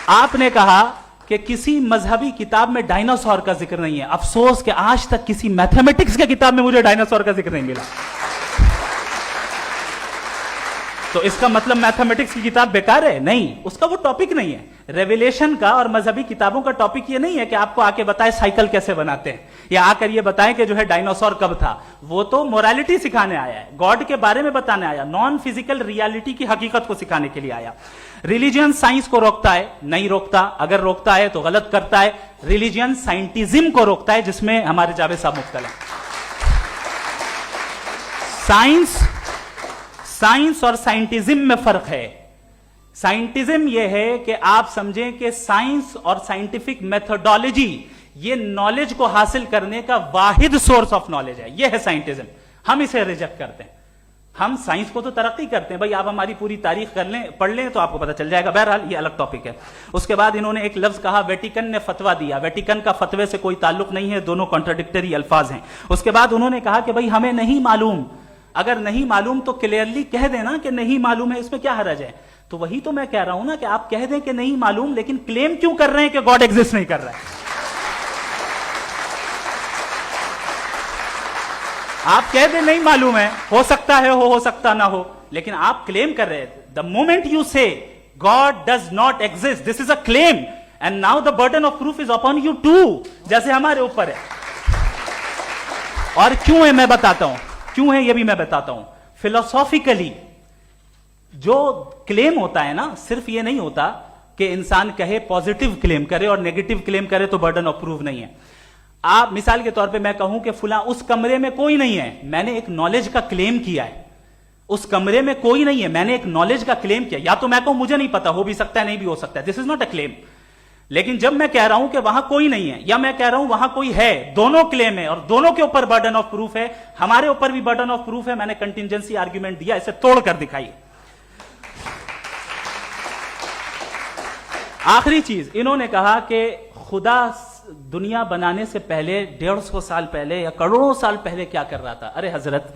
آپ نے کہا کہ کسی مذہبی کتاب میں ڈائناسور کا ذکر نہیں ہے. افسوس کہ آج تک کسی میتھمیٹکس کی کتاب میں مجھے ڈائناسور کا ذکر نہیں ملا. تو اس کا مطلب میتھمیٹکس کی کتاب بیکار ہے؟ نہیں, اس کا وہ ٹاپک نہیں ہے. ریویلیشن کا اور مذہبی کتابوں کا ٹاپک یہ نہیں ہے کہ آپ کو آ کے بتائے سائیکل کیسے بناتے ہیں, یا آ کر یہ بتائیں کہ جو ہے ڈائناسور کب تھا. وہ تو موریلٹی سکھانے آیا ہے, گاڈ کے بارے میں بتانے آیا, نان فزیکل ریالٹی کی حقیقت کو سکھانے کے لیے آیا. ریلیجن سائنس کو روکتا ہے؟ نہیں روکتا. اگر روکتا ہے تو غلط کرتا ہے. ریلیجن سائنٹزم کو روکتا ہے, جس میں ہمارے جاوید صاحب مبتلا ہیں. سائنس اور سائنٹزم میں فرق ہے. سائنٹزم یہ ہے کہ آپ سمجھیں کہ سائنس اور سائنٹیفک میتھڈالوجی یہ نالج کو حاصل کرنے کا واحد سورس آف نالج ہے. یہ ہے سائنٹزم. ہم اسے ریجیکٹ کرتے ہیں. ہم سائنس کو تو ترقی کرتے ہیں, بھائی آپ ہماری پوری تاریخ کر لیں, پڑھ لیں تو آپ کو پتہ چل جائے گا. بہرحال یہ الگ ٹاپک ہے. اس کے بعد انہوں نے ایک لفظ کہا, ویٹیکن نے فتویٰ دیا. ویٹیکن کا فتوے سے کوئی تعلق نہیں ہے, دونوں کانٹراڈکٹری الفاظ ہیں. اس کے بعد انہوں نے کہا کہ بھائی ہمیں نہیں معلوم. اگر نہیں معلوم تو کلیئرلی کہہ دینا کہ نہیں معلوم ہے, اس میں کیا حرج ہے. تو وہی تو میں کہہ رہا ہوں نا کہ آپ کہہ دیں کہ نہیں معلوم, لیکن کلیم کیوں کر رہے ہیں کہ گاڈ ایگزسٹ نہیں کر رہا ہے. آپ کہہ دیں نہیں معلوم ہے, ہو سکتا ہے ہو سکتا نہ ہو, لیکن آپ کلیم کر رہے ہیں. The moment you say God does not exist, this is a claim, and now the burden of proof is upon you too, جیسے ہمارے اوپر ہے. اور کیوں ہے میں بتاتا ہوں, کیوں ہے یہ بھی میں بتاتا ہوں. فلسافیکلی جو کلیم ہوتا ہے نا, صرف یہ نہیں ہوتا کہ انسان کہے پازیٹیو کلیم کرے اور نیگیٹو کلیم کرے تو برڈن آف پروف نہیں ہے. آپ مثال کے طور پہ میں کہوں کہ فلاں اس کمرے میں کوئی نہیں ہے, میں نے ایک نالج کا کلیم کیا ہے. اس کمرے میں کوئی نہیں ہے, میں نے ایک نالج کا کلیم کیا. یا تو میں کہوں مجھے نہیں پتا, ہو بھی سکتا ہے نہیں بھی ہو سکتا ہے, دس از ناٹ اے کلیم. لیکن جب میں کہہ رہا ہوں کہ وہاں کوئی نہیں ہے, یا میں کہہ رہا ہوں وہاں کوئی ہے, دونوں کلیم ہے اور دونوں کے اوپر برڈن آف پروف ہے. ہمارے اوپر بھی برڈن آف پروف ہے. میں نے کنٹینجنسی آرگیومنٹ دیا, اسے توڑ کر دکھائیے. آخری چیز, انہوں نے کہا کہ خدا دنیا بنانے سے پہلے 150 سال پہلے یا کروڑوں سال پہلے کیا کر رہا تھا. ارے حضرت,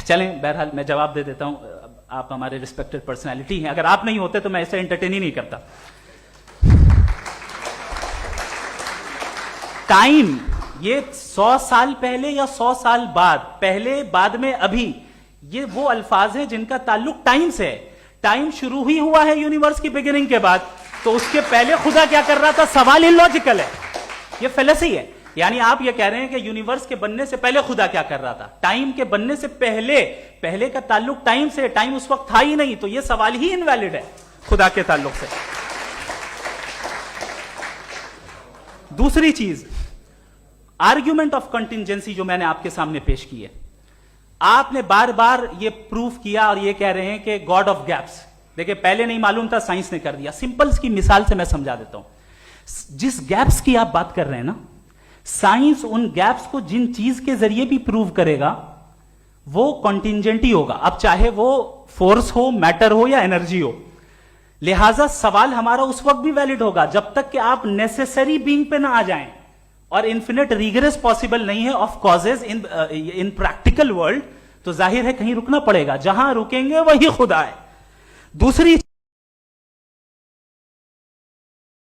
چلیں بہرحال میں جواب دے دیتا ہوں. آپ ہمارے ریسپیکٹڈ پرسنالٹی ہیں, اگر آپ نہیں ہوتے تو میں ایسے انٹرٹین ہی نہیں کرتا. ٹائم, یہ 100 سال پہلے یا 100 سال بعد, پہلے بعد میں ابھی, یہ وہ الفاظ ہیں جن کا تعلق ٹائم سے ہے. ٹائم شروع ہی ہوا ہے یونیورس کی بگننگ کے بعد, تو اس کے پہلے خدا کیا کر رہا تھا, سوال اللاجیکل ہے. یہ فلسفی ہے. یعنی آپ یہ کہہ رہے ہیں کہ یونیورس کے بننے سے پہلے خدا کیا کر رہا تھا. ٹائم کے بننے سے پہلے کا تعلق ٹائم سے, ٹائم اس وقت تھا ہی نہیں, تو یہ سوال ہی انویلڈ ہے خدا کے تعلق سے. دوسری چیز, آرگیومنٹ آف کنٹینجنسی جو میں نے آپ کے سامنے پیش کی ہے, آپ نے بار بار یہ پروف کیا اور یہ کہہ رہے ہیں کہ گاڈ آف گیپس. دیکھیں پہلے نہیں معلوم تھا, سائنس نے کر دیا. سمپلس کی مثال سے میں سمجھا دیتا ہوں. جس گیپس کی آپ بات کر رہے ہیں نا, سائنس ان گیپس کو جن چیز کے ذریعے بھی پروف کرے گا وہ کنٹینجنٹ ہی ہوگا, اب چاہے وہ فورس ہو, میٹر ہو یا انرجی ہو. لہذا سوال ہمارا اس وقت بھی ویلڈ ہوگا جب تک کہ آپ نیسیسری بینگ پہ نہ آ جائیں, اور انفینٹ ریگریس پاسبل نہیں ہے of causes in practical world, تو ظاہر ہے کہیں رکنا پڑے گا. جہاں رکیں گے وہی خدا ہے. دوسری